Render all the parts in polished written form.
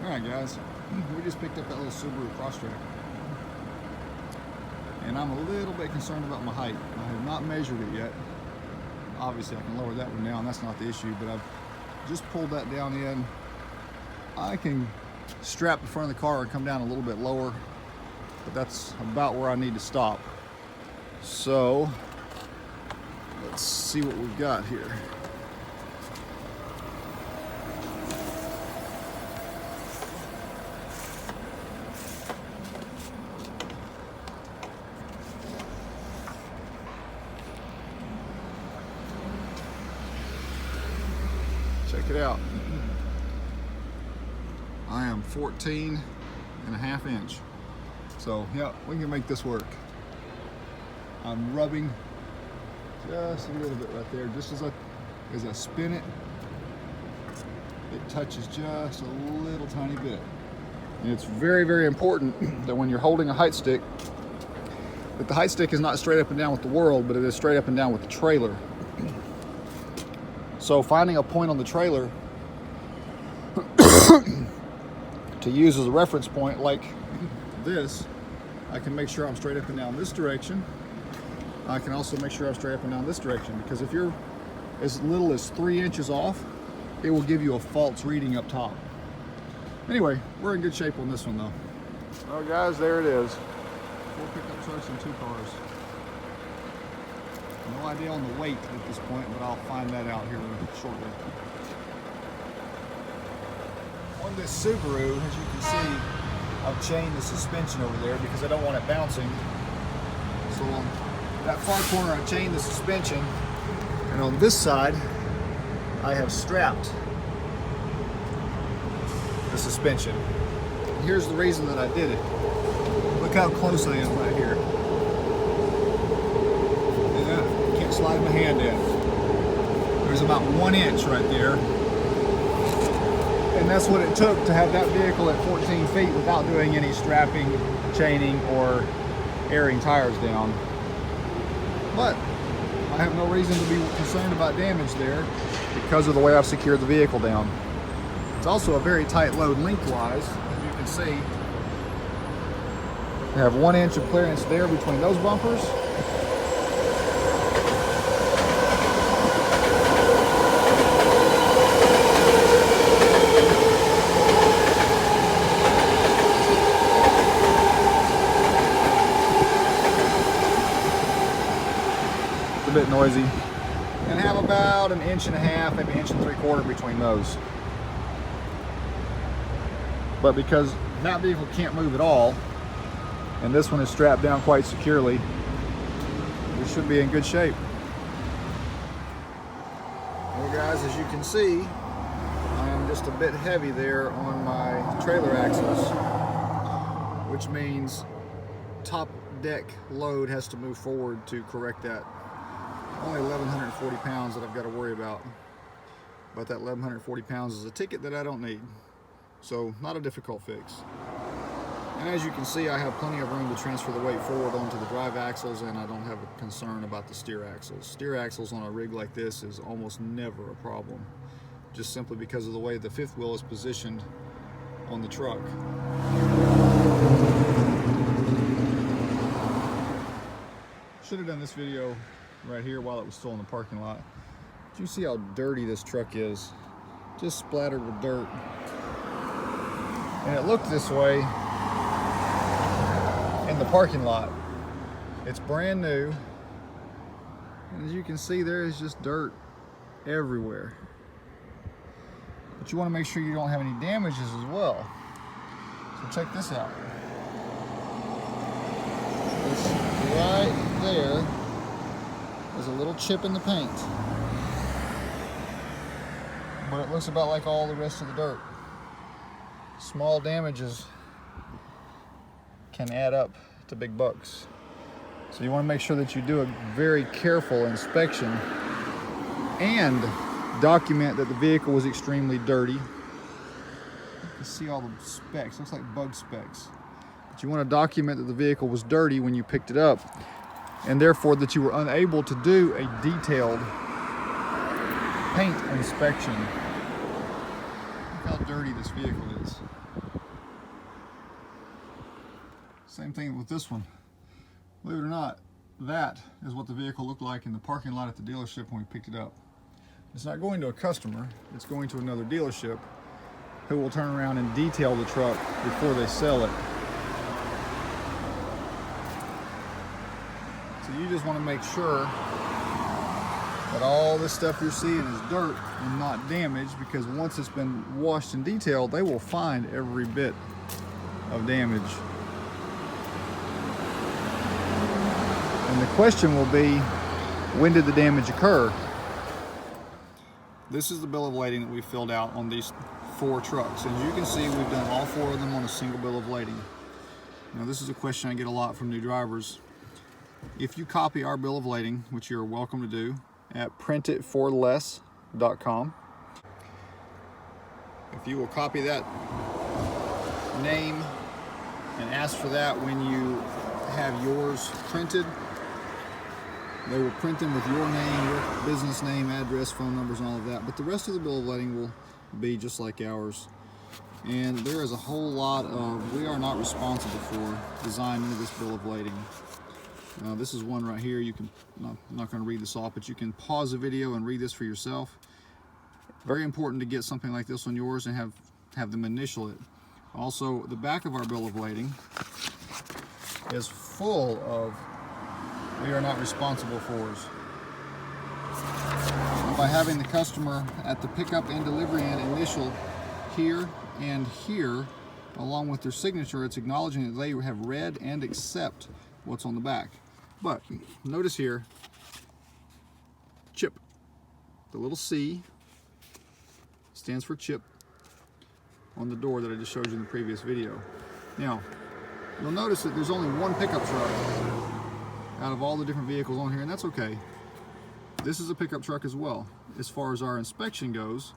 Alright guys, we just picked up that little Subaru Crosstrek. And I'm a little bit concerned about my height. I have not measured it yet. Obviously I can lower that one down, that's not the issue, but I've just pulled that down in. I can strap the front of the car and come down a little bit lower, but that's about where I need to stop. So, let's see what we've got here. Check it out. I am 14.5 inches. So yeah, we can make this work. I'm rubbing just a little bit right there, just as I spin it, it touches just a little tiny bit. And it's very, very important that when you're holding a height stick, that the height stick is not straight up and down with the world, but it is straight up and down with the trailer. So finding a point on the trailer to use as a reference point like this, I can make sure I'm straight up and down this direction. I can also make sure I'm straight up and down this direction, because if you're as little as 3 inches off, it will give you a false reading up top. Anyway, we're in good shape on this one though. Well guys, there it is. 4 pickup trucks and 2 cars. No idea on the weight at this point, but I'll find that out here shortly. On this Subaru, as you can see, I've chained the suspension over there because I don't want it bouncing. So on that far corner, I chained the suspension, and on this side, I have strapped the suspension. And here's the reason that I did it. Look how close I am right here. Slide my hand in. There's about 1 inch right there. And that's what it took to have that vehicle at 14 feet without doing any strapping, chaining, or airing tires down. But I have no reason to be concerned about damage there because of the way I've secured the vehicle down. It's also a very tight load lengthwise, as you can see. I have 1 inch of clearance there between those bumpers. Bit noisy, and have about 1.5 inches, maybe 1.75 inches between those. But because that vehicle can't move at all, and this one is strapped down quite securely, we should be in good shape. Well guys, as you can see, I am just a bit heavy there on my trailer axles, which means top deck load has to move forward to correct that. Only 1,140 pounds that I've got to worry about. But that 1,140 pounds is a ticket that I don't need. So, not a difficult fix. And as you can see, I have plenty of room to transfer the weight forward onto the drive axles, and I don't have a concern about the steer axles. Steer axles on a rig like this is almost never a problem, just simply because of the way the fifth wheel is positioned on the truck. Should have done this video right here while it was still in the parking lot. Did you see how dirty this truck is? Just splattered with dirt. And it looked this way in the parking lot. It's brand new. And as you can see, there is just dirt everywhere. But you want to make sure you don't have any damages as well. So check this out. It's right there. There's a little chip in the paint, but it looks about like all the rest of the dirt. Small damages can add up to big bucks. So you want to make sure that you do a very careful inspection and document that the vehicle was extremely dirty. You can see all the specks, looks like bug specks. But you want to document that the vehicle was dirty when you picked it up, and therefore that you were unable to do a detailed paint inspection. Look how dirty this vehicle is. Same thing with this one. Believe it or not, that is what the vehicle looked like in the parking lot at the dealership when we picked it up. It's not going to a customer, it's going to another dealership who will turn around and detail the truck before they sell it. So you just want to make sure that all this stuff you're seeing is dirt and not damage, because once it's been washed and detailed, they will find every bit of damage. And the question will be, when did the damage occur? This is the bill of lading that we filled out on these 4 trucks. As you can see, we've done all 4 of them on a single bill of lading. Now, this is a question I get a lot from new drivers. If you copy our bill of lading, which you're welcome to do, at printitforless.com, if you will copy that name and ask for that when you have yours printed, they will print them with your name, your business name, address, phone numbers, and all of that. But the rest of the bill of lading will be just like ours. And there is a whole lot of, we are not responsible for design into this bill of lading. This is one right here. You can, I'm not going to read this off, but you can pause the video and read this for yourself. Very important to get something like this on yours and have them initial it. Also, the back of our bill of lading is full of "we are not responsible for"s. By having the customer at the pickup and delivery end initial here and here, along with their signature, it's acknowledging that they have read and accept what's on the back. But notice here, CHIP, the little C stands for CHIP on the door that I just showed you in the previous video. Now, you'll notice that there's only one pickup truck out of all the different vehicles on here, and that's okay. This is a pickup truck as well. As far as our inspection goes,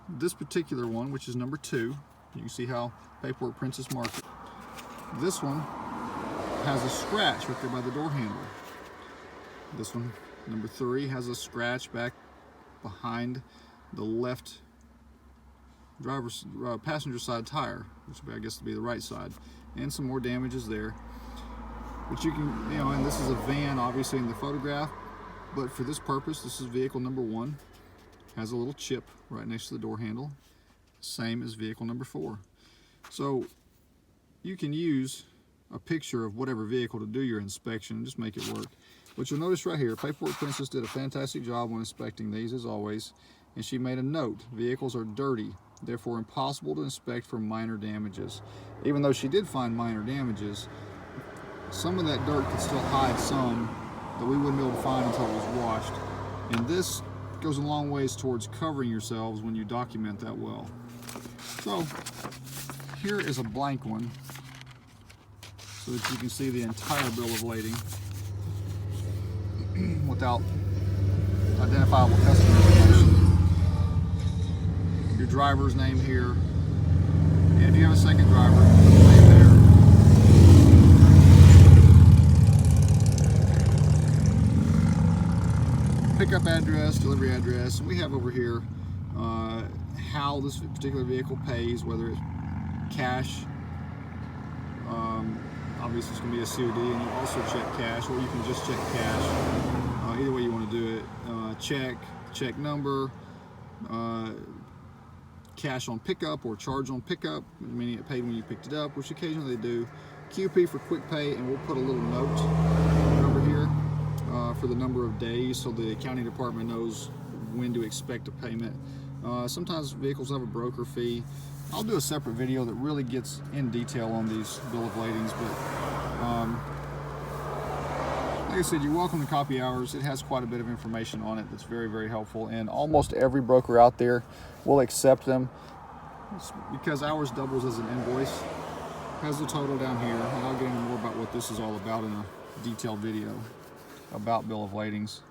this particular one, which is number 2, you can see how paperwork prints is marked. This one has a scratch right there by the door handle. This one, number 3, has a scratch back behind the left passenger side tire, which would be, I guess, to be the right side, and some more damages there. But you can, and this is a van, obviously, in the photograph, but for this purpose, this is vehicle number 1. Has a little chip right next to the door handle, same as vehicle number 4. So you can use a picture of whatever vehicle to do your inspection and just make it work. But you'll notice right here, Paperwork Princess did a fantastic job when inspecting these, as always, and she made a note: vehicles are dirty, therefore impossible to inspect for minor damages. Even though she did find minor damages, some of that dirt could still hide some that we wouldn't be able to find until it was washed. And this goes a long ways towards covering yourselves when you document that well. So here is a blank one so that you can see the entire bill of lading without identifiable customer information. Your driver's name here, and if you have a second driver, name there. Pickup address, delivery address, and we have over here how this particular vehicle pays, whether it's cash, obviously it's going to be a COD, and you also check cash, or you can just check cash, either way you want to do it. Check number, cash on pickup or charge on pickup, meaning it paid when you picked it up, which occasionally they do. QP for quick pay, and we'll put a little note over here for the number of days so the accounting department knows when to expect a payment. Sometimes vehicles have a broker fee. I'll do a separate video that really gets in detail on these bill of ladings, but like I said, you're welcome to copy ours. It has quite a bit of information on it that's very, very helpful, and almost every broker out there will accept them. It's because ours doubles as an invoice. Has the total down here, and I'll get into more about what this is all about in a detailed video about bill of ladings.